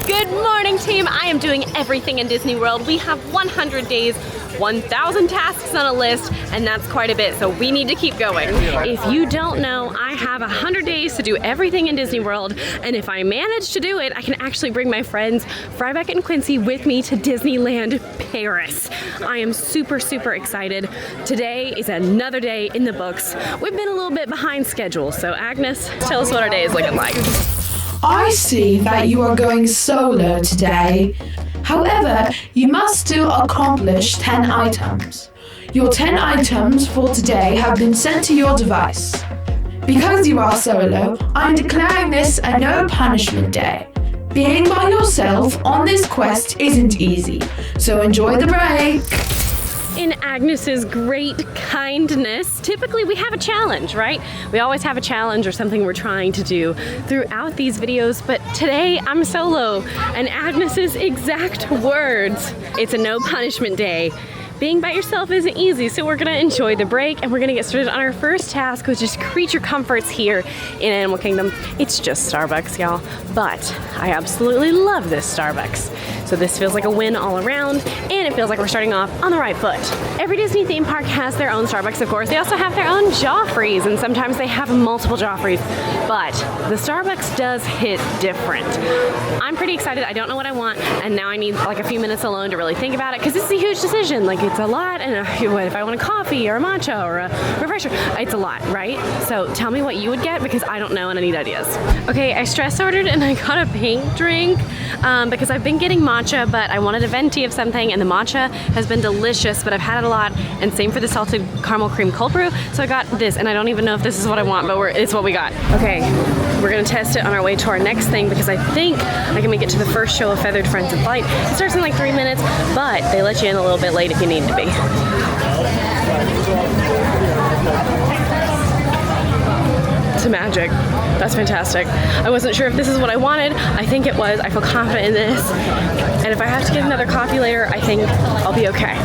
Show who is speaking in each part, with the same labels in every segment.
Speaker 1: Good morning, team. I am doing everything in Disney World. We have 100 days, 1,000 tasks on a list, and that's quite a bit, so we need to keep going. If you don't know, I have 100 days to do everything in Disney World, and if I manage to do it, I can actually bring my friends Frybeck and Quincy with me to Disneyland Paris. I am super, super excited. Today is another day in the books. We've been a little bit behind schedule, so Agnes, tell us what our day is looking like.
Speaker 2: I see that you are going solo today. However, you must still accomplish 10 items. Your 10 items for today have been sent to your device. Because you are solo, I'm declaring this a no punishment day. Being by yourself on this quest isn't easy, so enjoy the break.
Speaker 1: In Agnes's great kindness, typically we have a challenge, right? We always have a challenge or something we're trying to do throughout these videos, but today I'm solo, and Agnes's exact words, it's a no punishment day. Being by yourself isn't easy, so we're gonna enjoy the break and we're gonna get started on our first task, which is creature comforts here in Animal Kingdom. It's just Starbucks, y'all, but I absolutely love this Starbucks. So this feels like a win all around, and it feels like we're starting off on the right foot. Every Disney theme park has their own Starbucks, of course. They also have their own Joffreys, and sometimes they have multiple Joffreys, but the Starbucks does hit different. I'm pretty excited. I don't know what I want, and now I need like a few minutes alone to really think about it, because this is a huge decision. Like, it's a lot, and if I want a coffee or a matcha or a refresher, it's a lot, right? So tell me what you would get, because I don't know and I need ideas. Okay, I stress ordered and I got a pink drink because I've been getting matcha, but I wanted a venti of something, and the matcha has been delicious, but I've had it a lot, and same for the salted caramel cream cold brew, so I got this, and I don't even know if this is what I want, but it's what we got. Okay, we're gonna test it on our way to our next thing, because I think I can make it to the first show of Feathered Friends in Flight. It starts in like 3 minutes, but they let you in a little bit late if you need to be. It's magic. That's fantastic. I wasn't sure if this is what I wanted. I think it was. I feel confident in this. And if I have to get another coffee later, I think I'll be okay.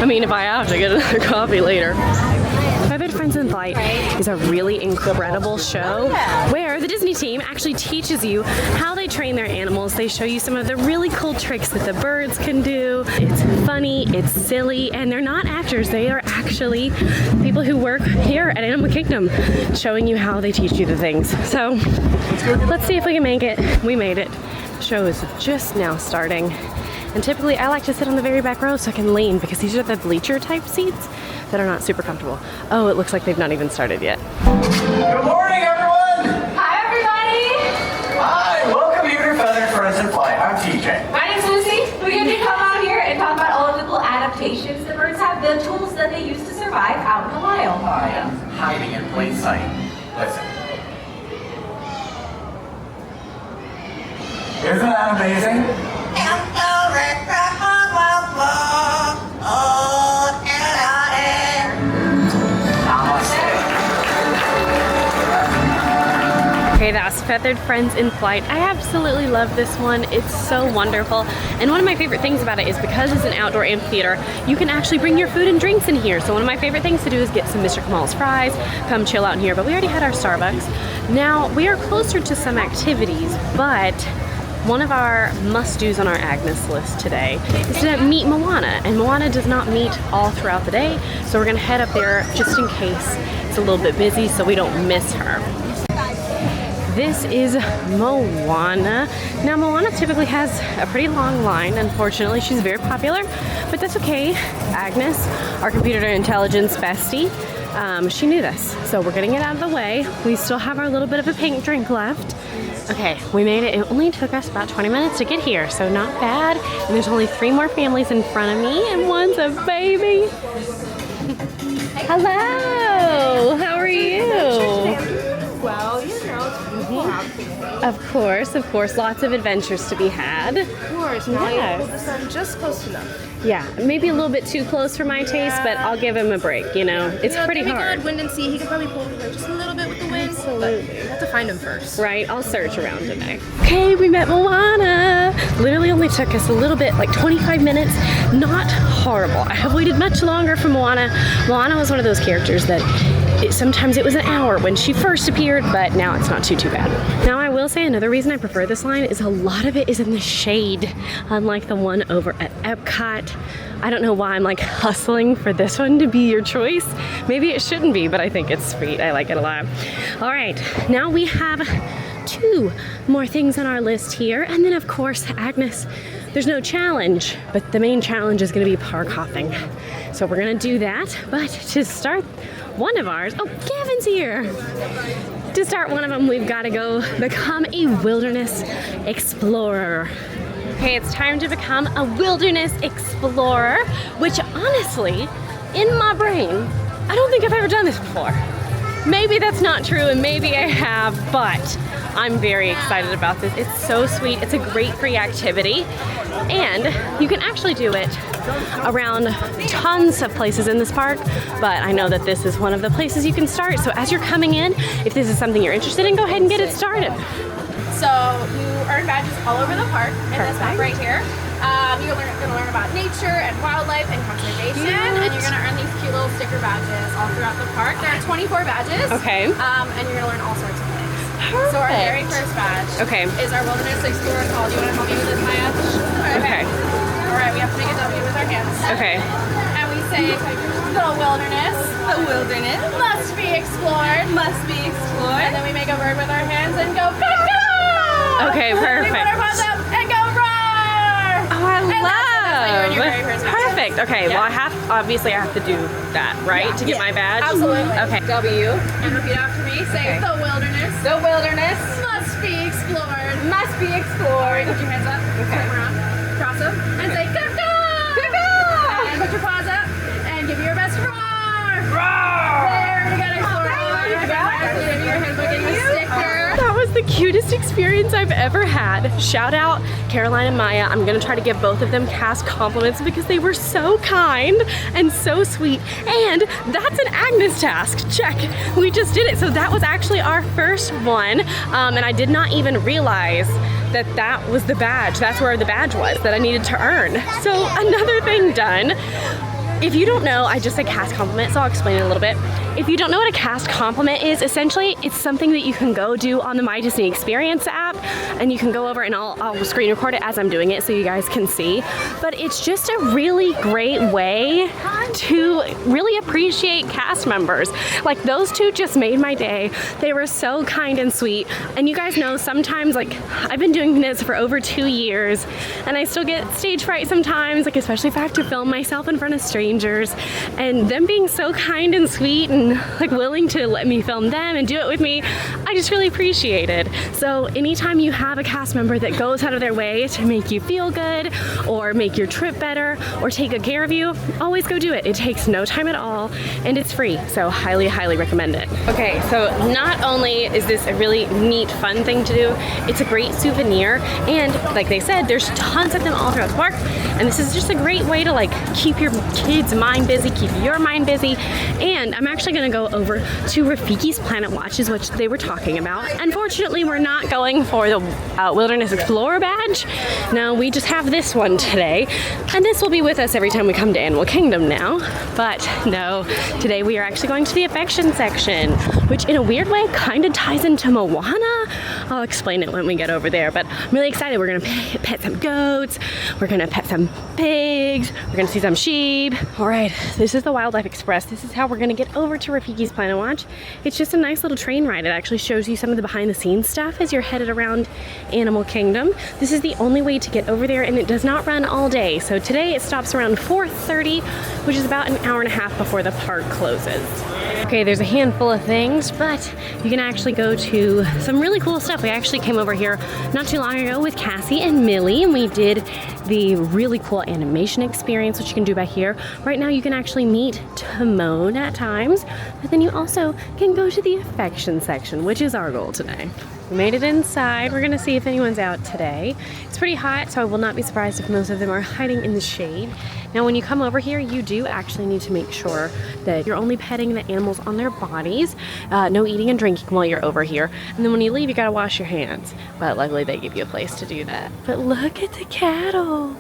Speaker 1: I mean, if I have to get another coffee later. Feathered Friends in Flight is a really incredible show where the Disney team actually teaches you how they train their animals. They show you some of the really cool tricks that the birds can do. It's funny, it's silly, and they're not actors. They are actually people who work here at Animal Kingdom showing you how they teach you the things. So let's see if we can make it. We made it. The show is just now starting. And typically I like to sit on the very back row so I can lean, because these are the bleacher type seats that are not super comfortable. Oh, it looks like they've not even started yet.
Speaker 3: Good morning, everyone!
Speaker 4: Hi, everybody!
Speaker 3: Hi, welcome here to Feathered Friends in Flight. I'm TJ.
Speaker 4: My name's Lucy. We're going to come out here and talk about all of the cool adaptations the birds have, the tools that they use to survive out in the wild.
Speaker 3: I am hiding in plain sight. Listen. Isn't that amazing?
Speaker 1: Okay, that's Feathered Friends in Flight. I absolutely love this one. It's so wonderful. And one of my favorite things about it is because it's an outdoor amphitheater, you can actually bring your food and drinks in here. So one of my favorite things to do is get some Mr. Kamal's fries, come chill out in here. But we already had our Starbucks. Now, we are closer to some activities, but one of our must-dos on our Agnes list today is to meet Moana, and Moana does not meet all throughout the day, so we're gonna head up there just in case it's a little bit busy so we don't miss her. This is Moana. Now, Moana typically has a pretty long line. Unfortunately, she's very popular, but that's okay. Agnes, our computer intelligence bestie, she knew this, so we're getting it out of the way. We still have our little bit of a pink drink left. Okay, we made it. It only took us about 20 minutes to get here, so not bad. And there's only 3 more families in front of me, and one's a baby. Hello, how are you?
Speaker 5: Well, you know,
Speaker 1: Of course, lots of adventures to be had.
Speaker 5: Of course, now you hold the sun just close enough.
Speaker 1: Yeah, maybe a little bit too close for my taste, but I'll give him a break, you know. It's pretty hard.
Speaker 5: Good wind and sea, he could probably pull her just a little bit with the wind.
Speaker 1: Absolutely.
Speaker 5: But you have to find him first.
Speaker 1: Right, I'll search around today. Okay, we met Moana. Literally only took us a little bit, like 25 minutes. Not horrible. I have waited much longer for Moana. Moana was one of those characters that Sometimes it was an hour when she first appeared, but now it's not too bad. Now I will say another reason I prefer this line is a lot of it is in the shade, unlike the one over at Epcot. I don't know why I'm like hustling for this one to be your choice. Maybe it shouldn't be, but I think it's sweet. I like it a lot. All right, now we have 2 more things on our list here. And then of course, Agnes, there's no challenge, but the main challenge is gonna be park hopping. So we're gonna do that, but to start one of ours, oh, Gavin's here. To start one of them, we've gotta go become a wilderness explorer. Okay, it's time to become a wilderness explorer, which honestly, in my brain, I don't think I've ever done this before. Maybe that's not true and maybe I have, but I'm very excited about this. It's so sweet. It's a great free activity and you can actually do it around tons of places in this park, but I know that this is one of the places you can start. So as you're coming in, if this is something you're interested in, go ahead and get it started.
Speaker 5: So you earn badges all over the park in this map right here. You're going to learn about nature and wildlife and conservation, and you're going to earn these cute little sticker badges all throughout the park. There are 24 badges.
Speaker 1: Okay.
Speaker 5: And you're going to learn all sorts of things.
Speaker 1: Perfect.
Speaker 5: So our very first badge is our Wilderness Explorer call. Do you want to help me with this, Maya?
Speaker 1: Okay.
Speaker 5: All right, we have to make a W with our hands.
Speaker 1: Okay.
Speaker 5: And we say, the wilderness must be explored. And then we make a word with our hands and go, go!
Speaker 1: Okay, perfect.
Speaker 5: We put our paws up and go roar!
Speaker 1: Oh, I
Speaker 5: And
Speaker 1: love.
Speaker 5: your very first badge.
Speaker 1: Perfect. Okay,
Speaker 5: Yeah.
Speaker 1: well obviously I have to do that, right? To get my badge?
Speaker 5: Absolutely.
Speaker 1: Okay. W.
Speaker 5: And repeat after me. Say, the wilderness must be explored. Put your hands up, turn around, cross them, and say, go, go! And put your paws up, and give your best roar! There, we got explorer. Give your handbook and your sticker.
Speaker 1: That was the cutest experience I've ever had. Shout out Caroline and Maya. I'm gonna try to give both of them cast compliments because they were so kind and so sweet. And that's an Agnes task. Check. We just did it. So that was actually our first one. And I did not even realize that that was the badge. That's where the badge was that I needed to earn. So another thing done. If you don't know, I just said cast compliment, so I'll explain it a little bit. If you don't know what a cast compliment is, essentially it's something that you can go do on the My Disney Experience app, and you can go over and I'll screen record it as I'm doing it so you guys can see. But it's just a really great way to really appreciate cast members. Like those 2 just made my day. They were so kind and sweet. And you guys know sometimes, like I've been doing this for over 2 years and I still get stage fright sometimes, like especially if I have to film myself in front of strangers, and them being so kind and sweet and like willing to let me film them and do it with me, I just really appreciate it. So anytime you have a cast member that goes out of their way to make you feel good or make your trip better or take good care of you, always go do it. It takes no time at all and it's free, so highly recommend it. Okay, so not only is this a really neat fun thing to do, it's a great souvenir, and like they said, there's tons of them all throughout the park, and this is just a great way to like keep your kids' mind busy, keep your mind busy. And I'm actually gonna go over to Rafiki's Planet Watches, which they were talking about. Unfortunately, we're not going for the Wilderness Explorer badge. No, we just have this one today, and this will be with us every time we come to Animal Kingdom now. But no, today we are actually going to the affection section, which in a weird way kind of ties into Moana. I'll explain it when we get over there, but I'm really excited. We're gonna pet some goats, we're gonna pet some pigs, we're gonna see some sheep. All right, this is the Wildlife Express. This is how we're gonna get over to Rafiki's Planet Watch. It's just a nice little train ride. It actually shows you some of the behind the scenes stuff as you're headed around Animal Kingdom. This is the only way to get over there, and it does not run all day. So today it stops around 4:30, which is about an hour and a half before the park closes. Okay, there's a handful of things, but you can actually go to some really cool stuff. We actually came over here not too long ago with Cassie and Millie, and we did the really cool animation experience, which you can do back here. Right now you can actually meet Timon at times, but then you also can go to the affection section, which is our goal today. We made it inside. We're gonna see if anyone's out today. It's pretty hot, so I will not be surprised if most of them are hiding in the shade. Now, when you come over here, you do actually need to make sure that you're only petting the animals on their bodies. No eating and drinking while you're over here. And then when you leave, you gotta wash your hands. But luckily, they give you a place to do that. But look at the cattle.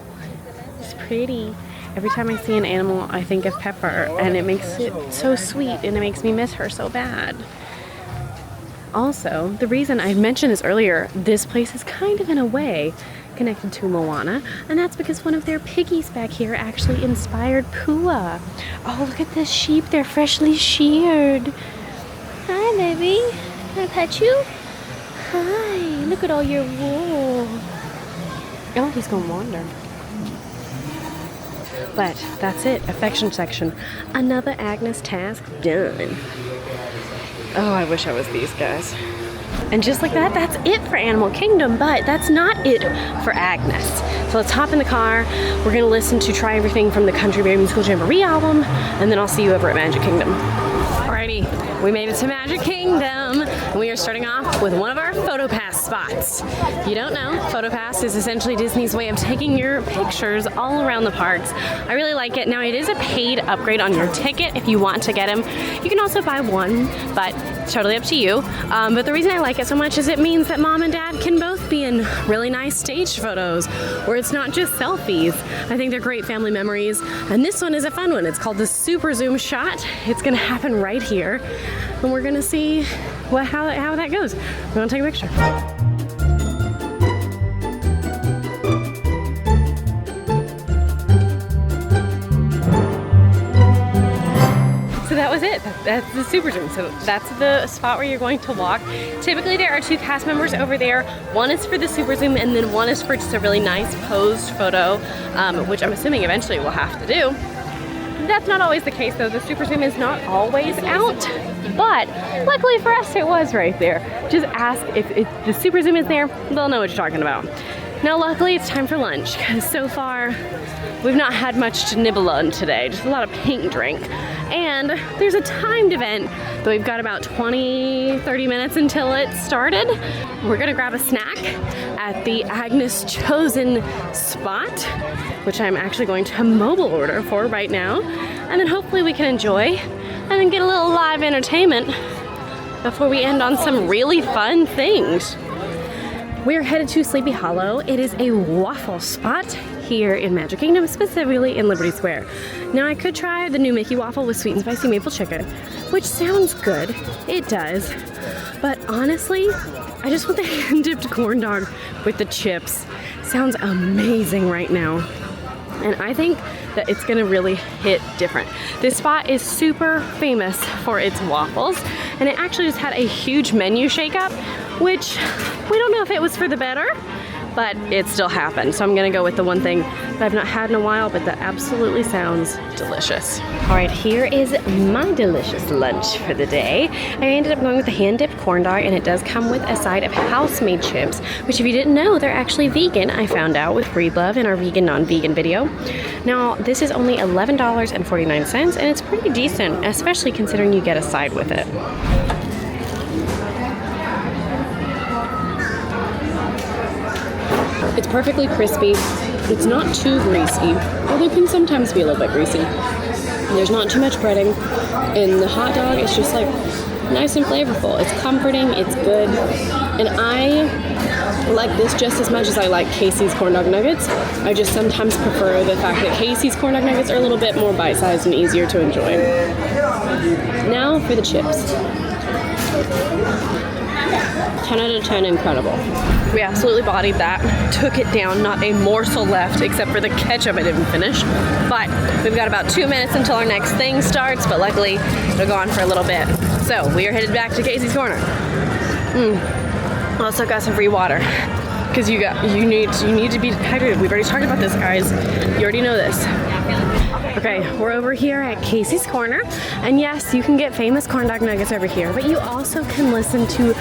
Speaker 1: It's pretty. Every time I see an animal, I think of Pepper, and it makes it so sweet, and it makes me miss her so bad. Also, the reason I mentioned this earlier, this place is kind of in a way connected to Moana, and that's because one of their piggies back here actually inspired Pua. Oh, look at this sheep, they're freshly sheared. Hi, baby. Can I pet you? Hi, look at all your wool. Oh, he's gonna wander. But that's it, affection section. Another Agnes task done. Oh, I wish I was these guys. And just like that, that's it for Animal Kingdom, but that's not it for Agnes. So let's hop in the car. We're gonna listen to Try Everything from the Country Bear Musical Jamboree album, and then I'll see you over at Magic Kingdom. Alrighty, we made it to Magic Kingdom, and we are starting off with one of our PhotoPass spots. If you don't know, PhotoPass is essentially Disney's way of taking your pictures all around the parks. I really like it. Now, it is a paid upgrade on your ticket if you want to get them. You can also buy one, but it's totally up to you. But the reason I like it so much is it means that mom and dad can both be in really nice staged photos, where it's not just selfies. I think they're great family memories, and this one is a fun one. It's called the Super Zoom Shot. It's gonna happen right here, and we're gonna see how that goes. We're gonna take a picture. So that was it. That's the Super Zoom. So that's the spot where you're going to walk. Typically there are 2 cast members over there. One is for the Super Zoom, and then one is for just a really nice posed photo, which I'm assuming eventually we'll have to do. That's not always the case though. The Super Zoom is not always out, but luckily for us it was right there. Just ask if the Super Zoom is there, they'll know what you're talking about. Now luckily it's time for lunch, because so far we've not had much to nibble on today, just a lot of paint drink. And there's a timed event that we've got about 20-30 minutes until it started. We're gonna grab a snack at the Agnes Chosen spot, which I'm actually going to mobile order for right now. And then hopefully we can enjoy and then get a little live entertainment before we end on some really fun things. We're headed to Sleepy Hollow. It is a waffle spot here in Magic Kingdom, specifically in Liberty Square. Now I could try the new Mickey waffle with sweet and spicy maple chicken, which sounds good. It does. But honestly, I just want the hand-dipped corn dog with the chips. Sounds amazing right now. And I think that it's gonna really hit different. This spot is super famous for its waffles, and it actually just had a huge menu shakeup, which we don't know if it was for the better, but it still happened. So I'm gonna go with the one thing that I've not had in a while, but that absolutely sounds delicious. All right, here is my delicious lunch for the day. I ended up going with the hand-dipped corn dog, and it does come with a side of house-made chips, which if you didn't know, they're actually vegan. I found out with Breedlove in our vegan, non-vegan video. Now, this is only $11.49, and it's pretty decent, especially considering you get a side with it. It's perfectly crispy. It's not too greasy, although it can sometimes be a little bit greasy. There's not too much breading, and the hot dog is just like nice and flavorful. It's comforting, it's good, and I like this just as much as I like Casey's corn dog nuggets. I just sometimes prefer the fact that Casey's corn dog nuggets are a little bit more bite-sized and easier to enjoy. Now for the chips. 10 out of 10, incredible. We absolutely bodied that, took it down, not a morsel left except for the ketchup I didn't finish. But we've got about 2 minutes until our next thing starts, but luckily it'll go on for a little bit. So we are headed back to Casey's Corner. Also got some free water, because you need to be hydrated. We've already talked about this, guys. You already know this. Okay, we're over here at Casey's Corner, and yes, you can get famous corn dog nuggets over here, but you also can listen to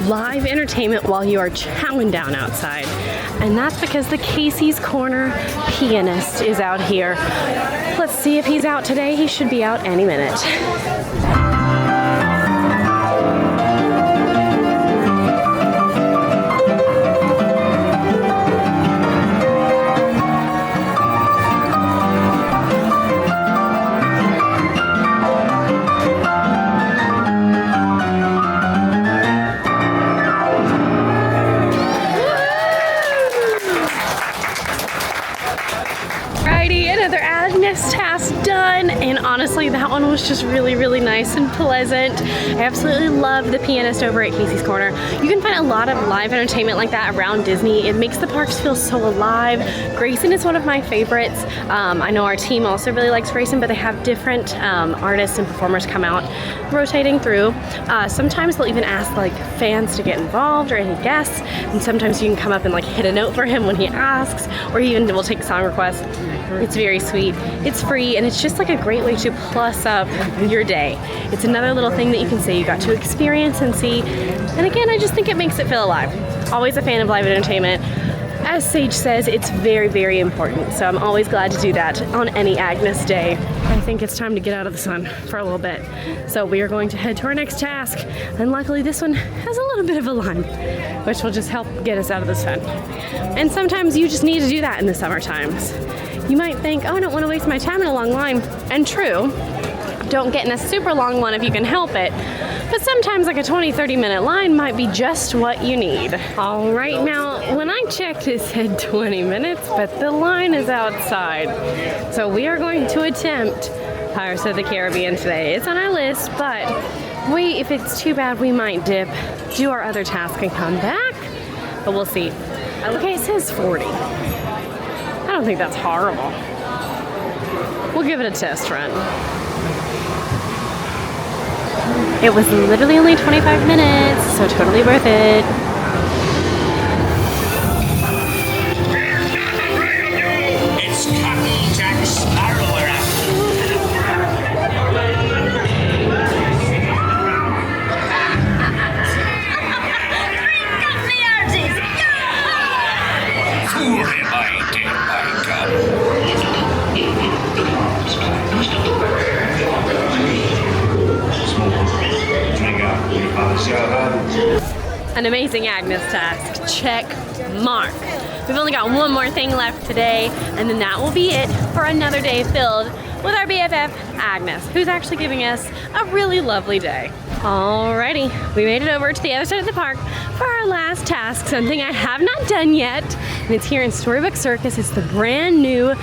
Speaker 1: live entertainment while you are chowing down outside. And that's because the Casey's Corner pianist is out here. Let's see if he's out today. He should be out any minute. Agnes task done, and honestly that one was just really, really nice and pleasant. I absolutely love the pianist over at Casey's Corner. You can find a lot of live entertainment like that around Disney. It makes the parks feel so alive. Grayson is one of my favorites. I know our team also really likes Grayson, but they have different artists and performers come out rotating through. Sometimes they'll even ask like fans to get involved or any guests, and sometimes you can come up and like hit a note for him when he asks, or he even will take song requests. It's very sweet, it's free, and it's just like a great way to plus up your day. It's another little thing that you can say you got to experience and see, and again, I just think it makes it feel alive. Always a fan of live entertainment. As Sage says, it's very, very important, so I'm always glad to do that on any Agnes day. I think it's time to get out of the sun for a little bit. So we are going to head to our next task, and luckily this one has a little bit of a line, which will just help get us out of the sun. And sometimes you just need to do that in the summer times. You might think, oh, I don't want to waste my time in a long line, and true, don't get in a super long one if you can help it. But sometimes like a 20-30 minute line might be just what you need. All right, now when I checked it said 20 minutes, but the line is outside. So we are going to attempt Pirates of the Caribbean today. It's on our list, but if it's too bad, we might dip, do our other task and come back, but we'll see. Okay, it says 40. I don't think that's horrible. We'll give it a test run. It was literally only 25 minutes, so totally worth it.
Speaker 6: It's Captain Jack Sparrow we're Who am I, dear my God?
Speaker 1: An amazing Agnes task. Check mark. We've only got one more thing left today, and then that will be it for another day filled with our BFF, Agnes, who's actually giving us a really lovely day. Alrighty, we made it over to the other side of the park for our last task, something I have not done yet, and it's here in Storybook Circus. It's the brand new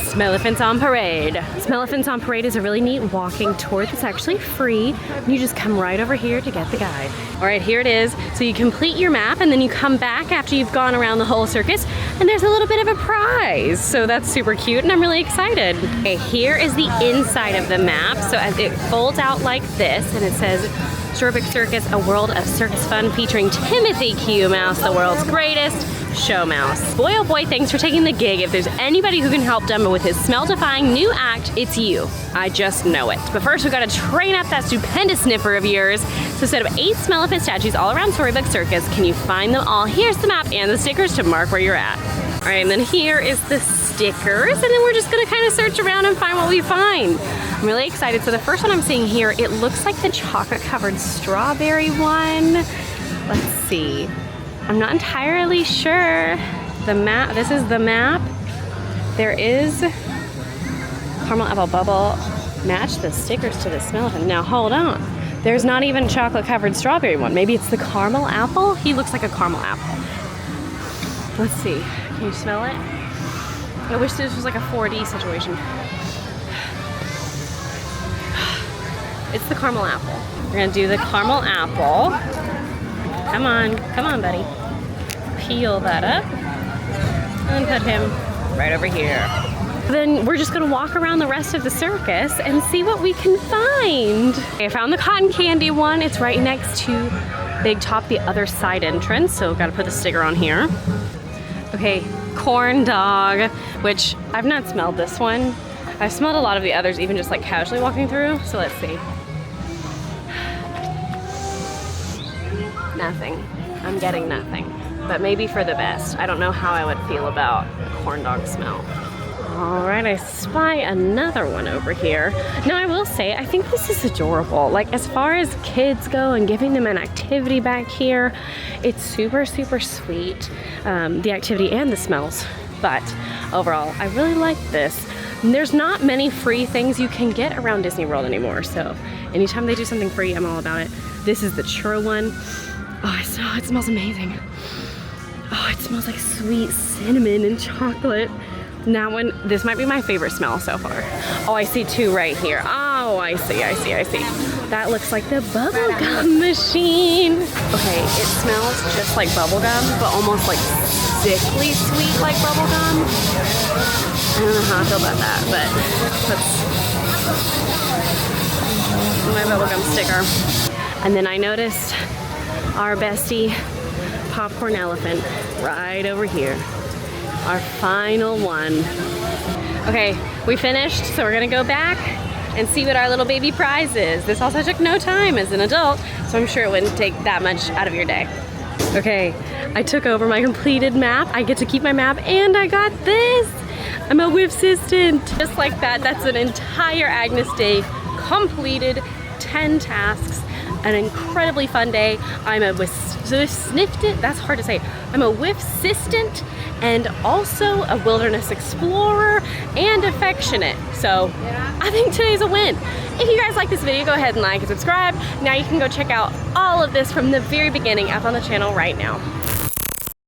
Speaker 1: Smellephants on Parade. Smellephants on Parade is a really neat walking tour that's actually free. You just come right over here to get the guide. Alright, here it is. So you complete your map and then you come back after you've gone around the whole circus, and there's a little bit of a prize. So that's super cute and I'm really excited. Okay, here is the inside of the map. So as it folds out like this, and it says Storybook Circus, a world of circus fun featuring Timothy Q. Mouse, the world's greatest show mouse. Boy oh boy, thanks for taking the gig. If there's anybody who can help Dumbo with his smell-defying new act, it's you. I just know it. But first we gotta train up that stupendous sniffer of yours. So set up 8 Smellephant statues all around Storybook Circus. Can you find them all? Here's the map and the stickers to mark where you're at. All right, and then here is the stickers, and then we're just gonna kind of search around and find what we find. I'm really excited. So the first one I'm seeing here, it looks like the chocolate-covered strawberry one. Let's see. I'm not entirely sure. The map, this is the map. There is caramel apple bubble. Match the stickers to the smell of it. Now hold on. There's not even a chocolate-covered strawberry one. Maybe it's the caramel apple? He looks like a caramel apple. Let's see. Can you smell it? I wish this was like a 4D situation. It's the caramel apple. We're gonna do the caramel apple. Come on, buddy. Peel that up and put him right over here. Then we're just gonna walk around the rest of the circus and see what we can find. Okay, I found the cotton candy one. It's right next to Big Top, the other side entrance. So gotta put the sticker on here. Okay, corn dog, which I've not smelled this one. I've smelled a lot of the others, even just like casually walking through. So let's see. Nothing. I'm getting nothing, but maybe for the best. I don't know how I would feel about a corn dog smell. All right, I spy another one over here. Now I will say, I think this is adorable. Like as far as kids go and giving them an activity back here, it's super, super sweet. The activity and the smells, but overall, I really like this. And there's not many free things you can get around Disney World anymore, so anytime they do something free, I'm all about it. This is the churro one. Oh, it smells amazing. Oh, it smells like sweet cinnamon and chocolate. Now this might be my favorite smell so far. Oh, I see two right here. Oh, I see. That looks like the bubblegum machine. Okay, it smells just like bubblegum, but almost like sickly sweet like bubblegum. I don't know how I feel about that, but that's my bubblegum sticker. And then I noticed our bestie popcorn elephant right over here. Our final one. Okay, we finished, so we're gonna go back and see what our little baby prize is. This also took no time as an adult, so I'm sure it wouldn't take that much out of your day. Okay, I took over my completed map. I get to keep my map, and I got this. I'm a whiff assistant. Just like that, that's an entire Agnes day completed, 10 tasks, an incredibly fun day. I'm a whiff-assistant, that's hard to say. I'm a whiff-assistant and also a wilderness explorer and affectionate. So I think today's a win. If you guys like this video, go ahead and like and subscribe. Now you can go check out all of this from the very beginning up on the channel right now.